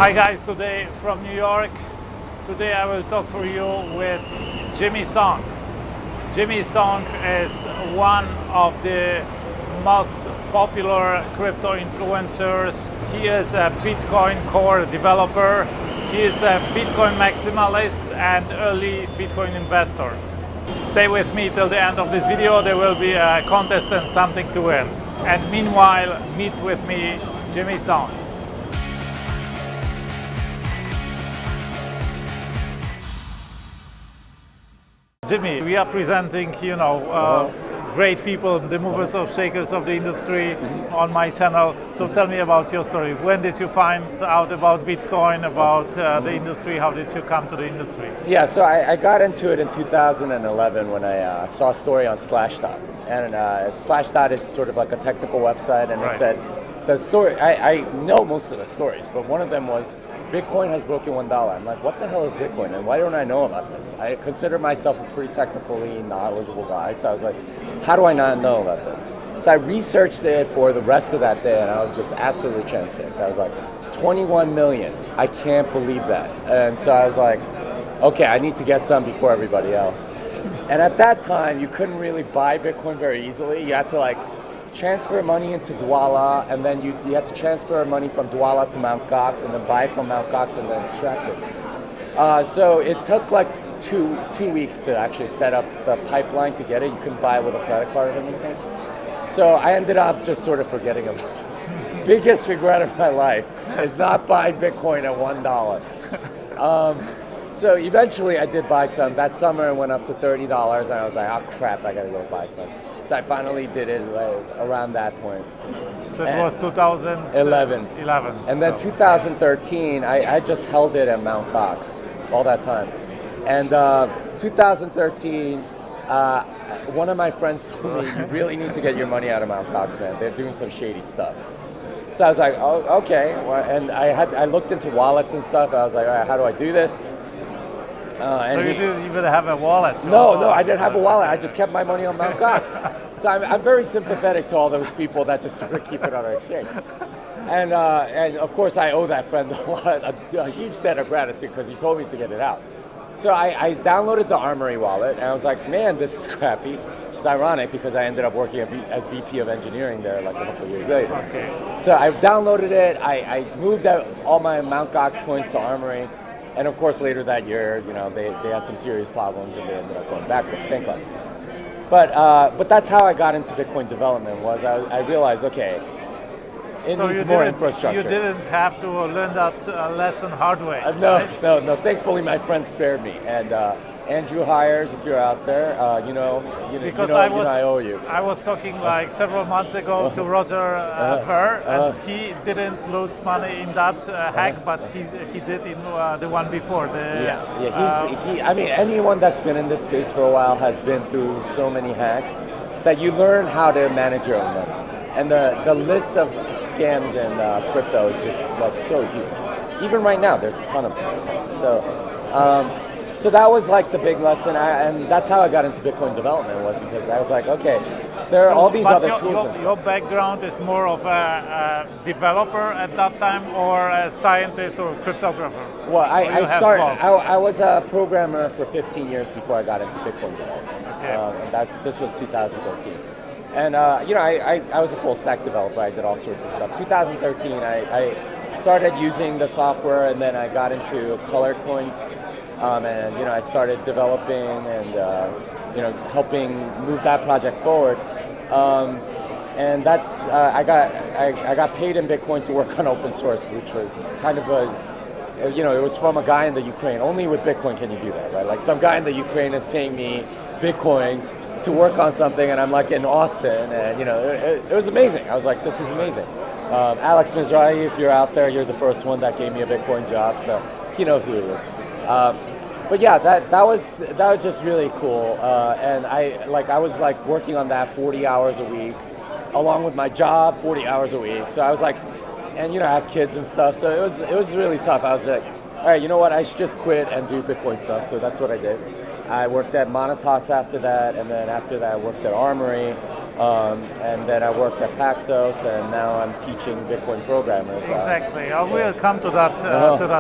Hi guys, today from New York. Today I will talk for you with Jimmy Song. Jimmy Song is one of the most popular crypto influencers. He is a Bitcoin core developer. He is a Bitcoin maximalist and early Bitcoin investor. Stay with me till the end of this video. There will be a contest and something to win. And meanwhile, meet with me, Jimmy Song. Jimmy, we are presenting, great people, the movers of shakers of the industry on my channel. So tell me about your story. When did you find out about Bitcoin, about the industry? How did you come to the industry? Yeah, so I got into it in 2011 when I saw a story on Slashdot. And Slashdot is sort of like a technical website, and It said, the story, I know most of the stories, but one of them was, Bitcoin has broken $1. I'm like, what the hell is Bitcoin, and why don't I know about this? I consider myself a pretty technically knowledgeable guy, so I was like, how do I not know about this? So I researched it for the rest of that day, and I was just absolutely transfixed. I was like, 21 million, I can't believe that. And so I was like, okay, I need to get some before everybody else. And at that time, you couldn't really buy Bitcoin very easily. You had to transfer money into Dwala, and then you had to transfer money from Dwala to MtGox, and then buy from MtGox and then extract it. So it took two weeks to actually set up the pipeline to get it. You couldn't buy it with a credit card or anything. So I ended up just sort of forgetting about it. Biggest regret of my life is not buying Bitcoin at $1. So eventually I did buy some. That summer it went up to $30, and I was like, oh crap, I gotta go buy some. So I finally did it around that point. So it was 2011. And then 2013, I just held it at MtGox all that time. And 2013, one of my friends told me, you really need to get your money out of MtGox, man. They're doing some shady stuff. So I was like, oh, okay. Well, and I looked into wallets and stuff. I was like, all right, how do I do this? So you didn't even have a wallet? No, I didn't have a wallet. I just kept my money on MtGox. So I'm very sympathetic to all those people that just sort of keep it on our exchange. And of course, I owe that friend a huge debt of gratitude because he told me to get it out. So I downloaded the Armory Wallet, and I was like, man, this is crappy. Which is ironic because I ended up working as VP of engineering there a couple of years later. Okay. So I downloaded it. I moved out all my MtGox coins to Armory. And of course, later that year, they had some serious problems, and they ended up going bankrupt. But that's how I got into Bitcoin development. Was I realized, okay, it needs more infrastructure. You didn't have to learn that lesson hard way. No. Thankfully, my friend spared me. And Andrew Hires, if you're out there, I owe you. I was talking several months ago to Roger Ver, and he didn't lose money in that hack, but he did in the one before. Anyone that's been in this space for a while has been through so many hacks that you learn how to manage your own money. And the list of scams in crypto is just so huge. Even right now, there's a ton of them. So that was the big lesson, and that's how I got into Bitcoin development, was because I was like, okay, there are all these other tools. Your background is more of a developer at that time, or a scientist or cryptographer? Well, I was a programmer for 15 years before I got into Bitcoin development. Okay. And this was 2013. And I was a full stack developer. I did all sorts of stuff. 2013, I started using the software, and then I got into colored coins. And I started developing and helping move that project forward. And that's I got paid in Bitcoin to work on open source, which was kind of it was from a guy in the Ukraine. Only with Bitcoin can you do that, right? Some guy in the Ukraine is paying me Bitcoins to work on something, and I'm in Austin, and it was amazing. I was like, this is amazing. Alex Mizrahi, if you're out there, you're the first one that gave me a Bitcoin job, so he knows who he is. But yeah, that was just really cool, and I was working on that 40 hours a week, along with my job, 40 hours a week. So I was and I have kids and stuff, so it was really tough. I was like, all right, you know what? I should just quit and do Bitcoin stuff. So that's what I did. I worked at Monetas after that, and then after that I worked at Armory. And then I worked at Paxos, and now I'm teaching Bitcoin programmers. Exactly. I will come to that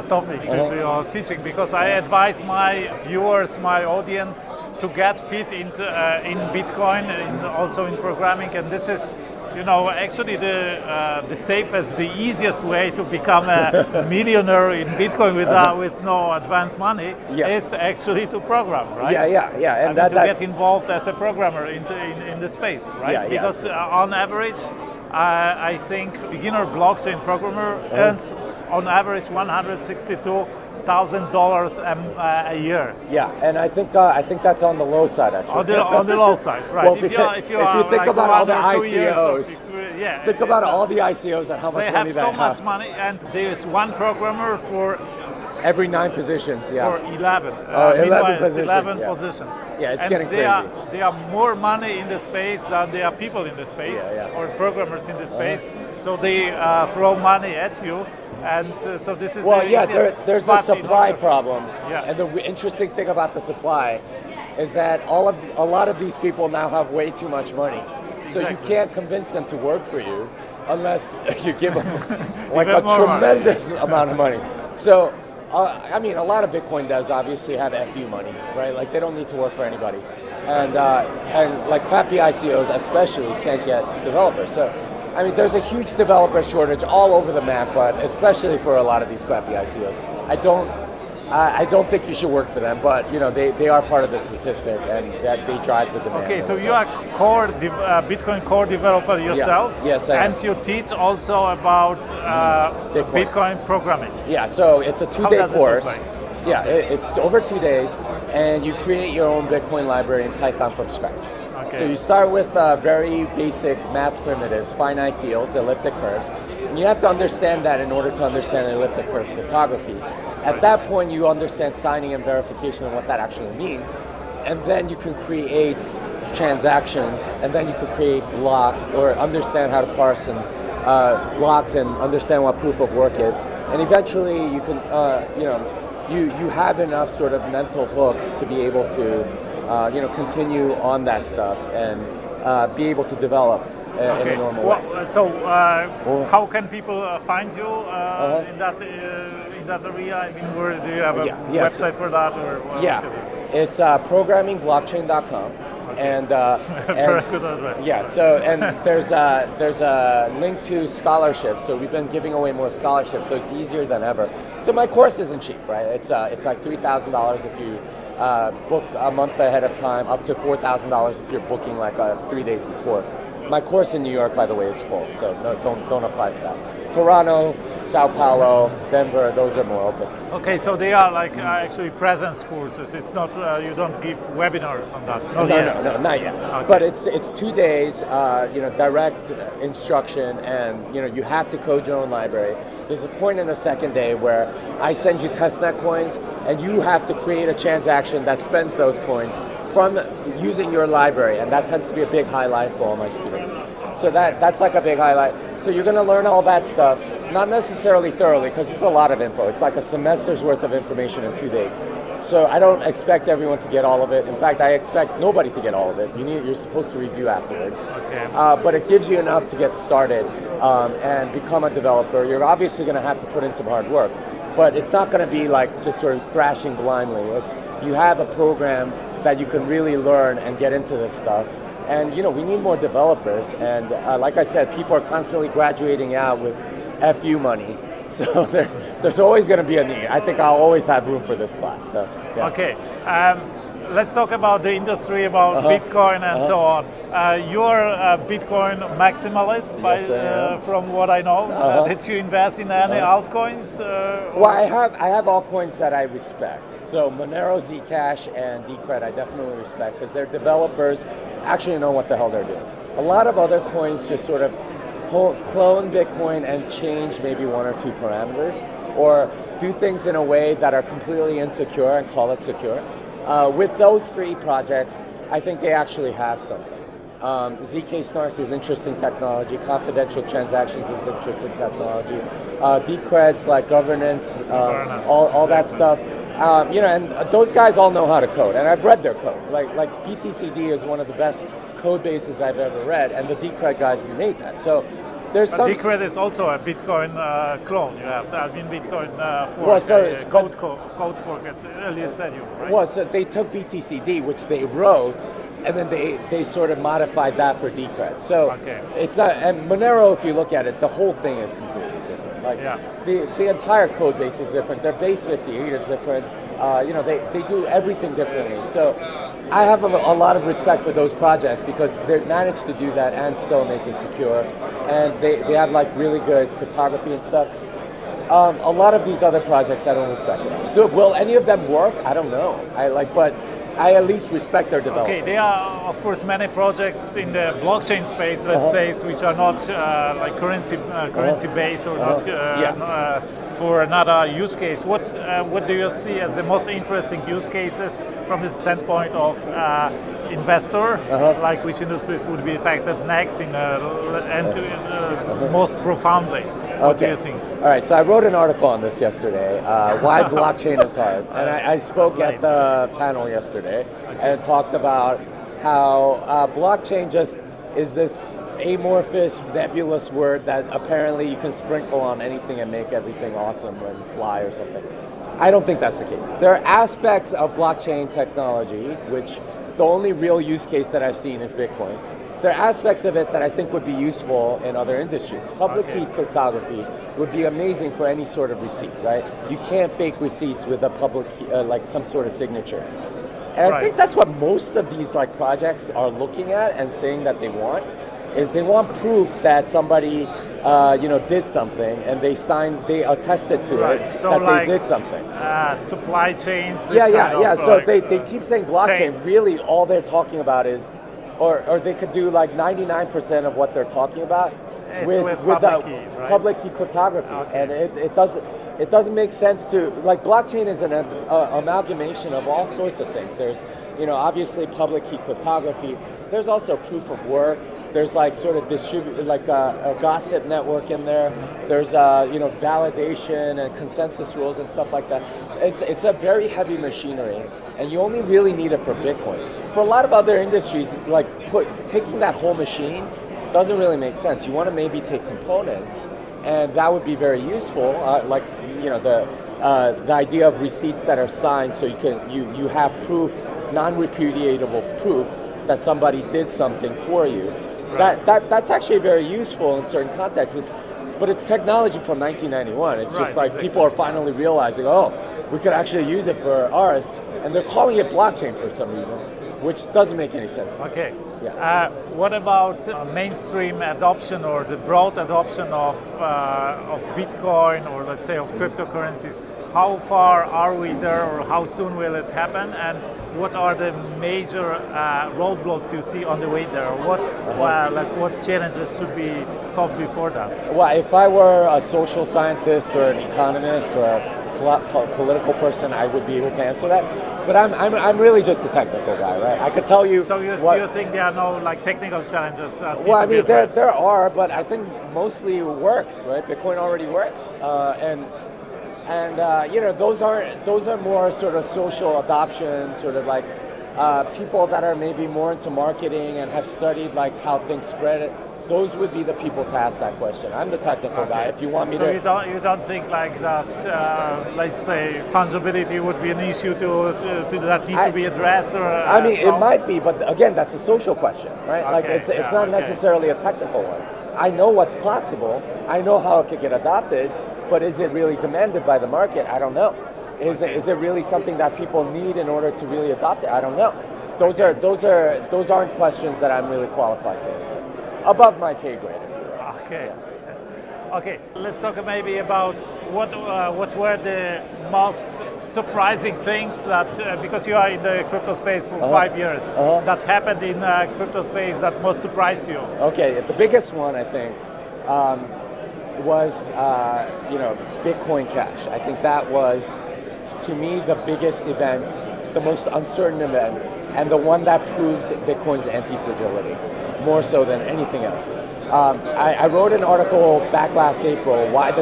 topic, to your teaching, because I advise my viewers, my audience, to get fit into in Bitcoin, also in programming, and this is, actually the safest, the easiest way to become a millionaire in Bitcoin with no advance money is actually to program, right? Yeah. And to get involved as a programmer in the space, right? Because on average, I think beginner blockchain programmer earns on average $162,000 a year. Yeah, and I think that's on the low side, actually. On the low side, right? Well, if you think about all the ICOs, think about all the ICOs and how much money they have. They have so much money, and there is one programmer for every 9 positions. For 11. 11 positions. 11 positions. Yeah, it's getting crazy. There are more money in the space than there are people in the space, or programmers in the space. So they throw money at you. And so this is there's a supply problem. And the interesting thing about the supply is that a lot of these people now have way too much money. So you can't convince them to work for you unless you give them like a tremendous amount of money. So I mean, a lot of Bitcoin devs obviously have FU money, right? Like they don't need to work for anybody, and like crappy ICOs especially can't get developers. So I mean, there's a huge developer shortage all over the map, but especially for a lot of these crappy ICOs. I don't think you should work for them, but they are part of the statistic, and that they drive the demand. Okay, so you are Bitcoin core developer yourself. Yes, I am. And you teach also about Bitcoin programming. Yeah, so it's a 2-day course. Yeah, it's over 2 days, and you create your own Bitcoin library in Python from scratch. Okay. So you start with very basic math primitives, finite fields, elliptic curves, and you have to understand that in order to understand elliptic curve cryptography. At that point, you understand signing and verification and what that actually means, and then you can create transactions, and then you can create block or understand how to parse and blocks and understand what proof of work is, and eventually you can, you have enough sort of mental hooks to be able to, continue on that stuff and be able to develop in a normal way. So, how can people find you in that area? I mean, where do you have a website for that, or what? It's programmingblockchain.com. And very good address. Yeah. So and there's a link to scholarships. So we've been giving away more scholarships. So it's easier than ever. So my course isn't cheap, right? It's like $3,000 if you book a month ahead of time, up to $4,000 if you're booking like 3 days before. My course in New York, by the way, is full. So no, don't apply for that. Toronto, Sao Paulo, Denver, those are more open. Okay, so they are like actually presence courses. It's not, you don't give webinars on that? No, not yet. Okay. But it's 2 days, direct instruction, and you have to code your own library. There's a point in the second day where I send you testnet coins, and you have to create a transaction that spends those coins from using your library, and that tends to be a big highlight for all my students. So that's like a big highlight. So you're going to learn all that stuff, not necessarily thoroughly, because it's a lot of info. It's like a semester's worth of information in 2 days. So I don't expect everyone to get all of it. In fact, I expect nobody to get all of it. You're supposed to review afterwards. Okay. But it gives you enough to get started and become a developer. You're obviously going to have to put in some hard work, but it's not going to be like just sort of thrashing blindly. You have a program that you can really learn and get into this stuff. And we need more developers, and like I said, people are constantly graduating out with FU money, so there's always going to be a need. I think I'll always have room for this class. So, yeah. Okay, let's talk about the industry, about Bitcoin and so on. You're a Bitcoin maximalist, from what I know. Did you invest in any altcoins? Well, I have altcoins that I respect. So Monero, Zcash, and Decred I definitely respect because their developers actually know what the hell they're doing. A lot of other coins just sort of clone Bitcoin and change maybe 1 or 2 parameters, or do things in a way that are completely insecure and call it secure. With those 3 projects, I think they actually have something. ZK Snarks is interesting technology. Confidential transactions is interesting technology. Decreds like governance, all that stuff. And those guys all know how to code, and I've read their code. Like BTCD is one of the best code bases I've ever read, and the Decred guys made that. So there's but some... Decred is also a Bitcoin clone. You have Bitcoin fork, Well, so code fork at earlier stadium, right? Well, so they took BTCD, which they wrote, and then they sort of modified that for Decred. So it's not, and Monero, if you look at it, the whole thing is completely different. Like the entire code base is different. Their base 58 is different. They do everything differently. So I have a lot of respect for those projects because they managed to do that and still make it secure. And they have like really good cryptography and stuff. A lot of these other projects I don't respect them. Will any of them work? I don't know. But I at least respect their development. Okay, there are of course many projects in the blockchain space, let's say, which are not like currency based or not for another use case. What do you see as the most interesting use cases from the standpoint of investor? Like which industries would be affected next most profoundly? What do you think? All right, so I wrote an article on this yesterday, why blockchain is hard. And I spoke at the panel yesterday and talked about how blockchain just is this amorphous, nebulous word that apparently you can sprinkle on anything and make everything awesome and fly or something. I don't think that's the case. There are aspects of blockchain technology, which the only real use case that I've seen is Bitcoin. There are aspects of it that I think would be useful in other industries. Public key cryptography would be amazing for any sort of receipt, right? You can't fake receipts with a public key, like some sort of signature. And I think that's what most of these like projects are looking at and saying that they want, is they want proof that somebody did something and they attested to it so that like, they did something. Supply chains. So they keep saying blockchain. Really, all they're talking about is, or they could do like 99% of what they're talking about with public key cryptography, and it doesn't make sense to, like, blockchain is an amalgamation of all sorts of things. There's obviously public key cryptography. There's also proof of work. There's like sort of a gossip network in there. There's validation and consensus rules and stuff like that. It's a very heavy machinery, and you only really need it for Bitcoin. For a lot of other industries, like taking that whole machine doesn't really make sense. You want to maybe take components, and that would be very useful. The idea of receipts that are signed, so you have proof, non-repudiatable proof that somebody did something for you. That's actually very useful in certain contexts. But it's technology from 1991. It's just like people are finally realizing, we could actually use it for ours, and they're calling it blockchain for some reason, which doesn't make any sense. Okay. What about mainstream adoption or the broad adoption of Bitcoin or let's say of cryptocurrencies? How far are we there, or how soon will it happen? And what are the major roadblocks you see on the way there? What challenges should be solved before that? Well, if I were a social scientist or an economist or a political person, I would be able to answer that. But I'm really just a technical guy, right? I could tell you. So you think there are no like technical challenges? Well, I mean there are, but I think mostly it works, right? Bitcoin already works, and those are more sort of social adoption, sort of like people that are maybe more into marketing and have studied like how things spread. Those would be the people to ask that question. I'm the technical guy. If you want me to. So you don't think like that? Let's say fungibility would be an issue that need to be addressed, or? It might be, but again, that's a social question, right? Like it's not necessarily a technical one. I know what's possible. I know how it could get adopted, but is it really demanded by the market? I don't know. Is it really something that people need in order to really adopt it? I don't know. Those aren't questions that I'm really qualified to answer. Above my pay grade, if you will. Okay. Okay. Let's talk maybe about what were the most surprising things that because you are in the crypto space for 5 years that happened in crypto space that most surprised you. Okay. The biggest one I think was Bitcoin Cash. I think that was, to me, the biggest event, the most uncertain event, and the one that proved Bitcoin's anti-fragility more so than anything else. I wrote an article back last April, why a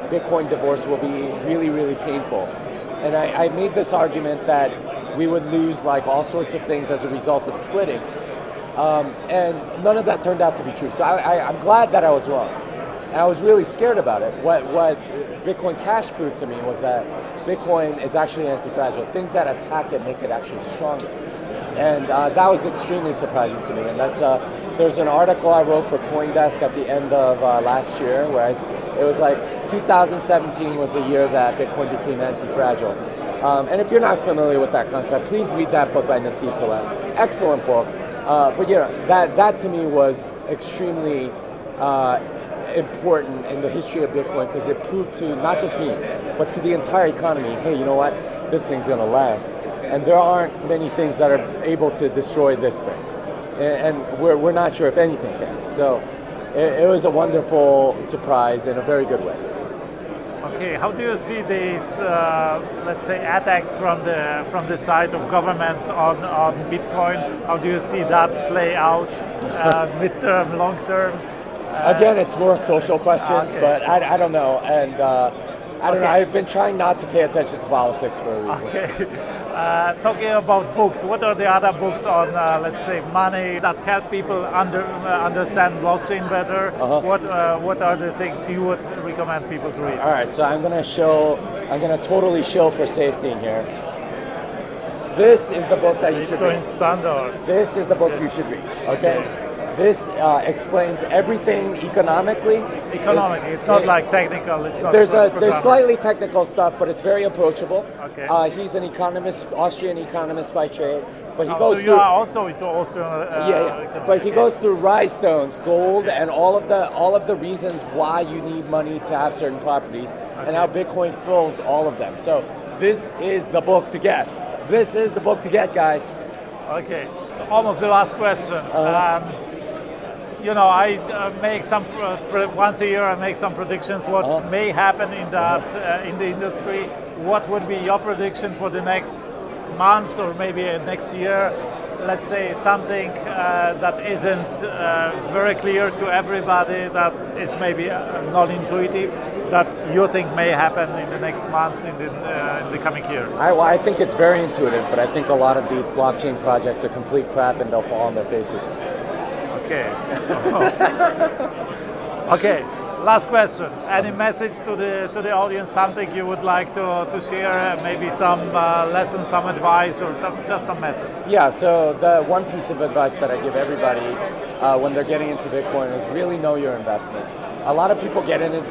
Bitcoin divorce will be really, really painful. And I made this argument that we would lose like all sorts of things as a result of splitting. And none of that turned out to be true. So I'm glad that I was wrong. And I was really scared about it. What Bitcoin Cash proved to me was that Bitcoin is actually anti-fragile. Things that attack it make it actually stronger. And that was extremely surprising to me. And that's there's an article I wrote for CoinDesk at the end of last year where it was like 2017 was the year that Bitcoin became anti-fragile. And if you're not familiar with that concept, please read that book by Nassim Taleb. Excellent book. But you know, that to me was extremely important in the history of Bitcoin because it proved to not just me, but to the entire economy, hey, you know what? This thing's gonna last. And there aren't many things that are able to destroy this thing. And we're not sure if anything can. So it was a wonderful surprise in a very good way. Okay, how do you see these, let's say, attacks from the side of governments on Bitcoin? How do you see that play out, midterm, long term? Again, it's more a social question, okay. But I don't know. And I don't know. I've been trying not to pay attention to politics for a reason. Okay. Talking about books, what are the other books on, let's say, money that help people understand blockchain better? What are the things you would recommend people to read? All right, so I'm gonna totally shill for Saifedean here. This is the book that you should read. Standard. This is the book you should read. Okay. This explains everything economically. It's not like technical. It's not. There's slightly technical stuff, but it's very approachable. Okay. He's an economist, Austrian economist by trade, but he goes so through. you are also into Austrian. Yeah. But he goes through rhinestones, gold, and all of the reasons why you need money to have certain properties, and how Bitcoin fills all of them. So this is the book to get. This is the book to get, guys. Okay. So almost the last question. You know, I make some once a year. I make some predictions. What may happen in that in the industry? What would be your prediction for the next months or maybe next year? Let's say something that isn't very clear to everybody. That is maybe not intuitive. That you think may happen in the next months in the coming year. I think it's very intuitive, but I think a lot of these blockchain projects are complete crap and they'll fall on their faces. Okay. Okay. Last question. Any message to the audience? Something you would like to share? Maybe some lessons, some advice, or just some message. Yeah. So the one piece of advice that I give everybody when they're getting into Bitcoin is really know your investment. A lot of people get in it,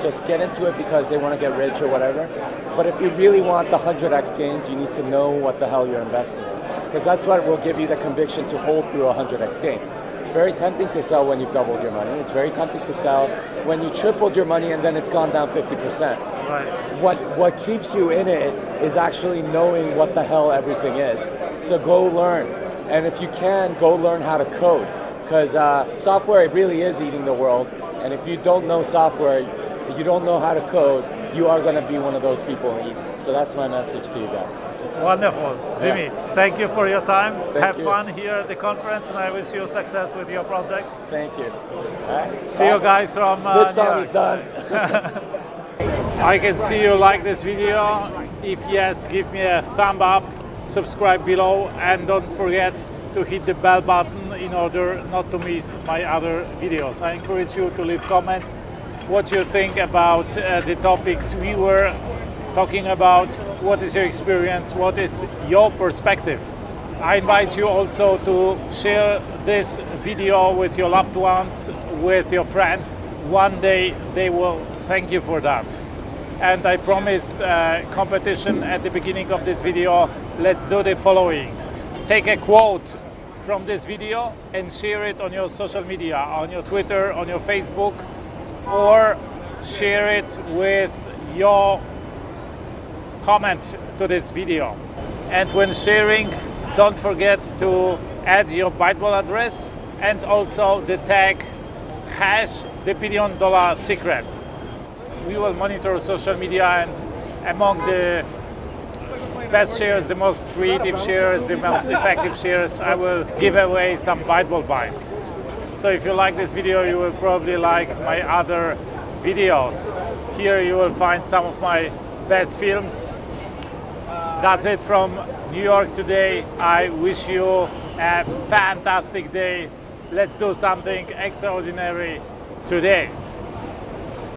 just get into it because they want to get rich or whatever. But if you really want the 100x gains, you need to know what the hell you're investing in, because that's what will give you the conviction to hold through a 100x gain. It's very tempting to sell when you've doubled your money. It's very tempting to sell when you tripled your money and then it's gone down 50%. Right. What keeps you in it is actually knowing what the hell everything is. So go learn. And if you can, go learn how to code. Because software really is eating the world. And if you don't know software, you don't know how to code, you are going to be one of those people who eat. So that's my message to you guys. Wonderful. Jimmy, thank you for your time. Have you. Fun here at the conference, and I wish you success with your projects. Thank you. All right. See you guys from this New song York. is done. I can see you like this video. If yes, give me a thumb up, subscribe below, and don't forget to hit the bell button in order not to miss my other videos. I encourage you to leave comments what you think about the topics we were talking about. What is your experience? What is your perspective? I invite you also to share this video with your loved ones, with your friends. One day they will thank you for that. And I promised competition at the beginning of this video. Let's do the following. Take a quote from this video and share it on your social media, on your Twitter, on your Facebook, or share it with your comment to this video. And when sharing, don't forget to add your Byteball address and also the tag #TheBillion DollarSecret. We will monitor social media, and among the best shares, the most creative shares, the most effective shares, I will give away some Byteball bytes. So if you like this video, you will probably like my other videos. Here you will find some of my best films. That's it from New York today. I wish you a fantastic day. Let's do something extraordinary today.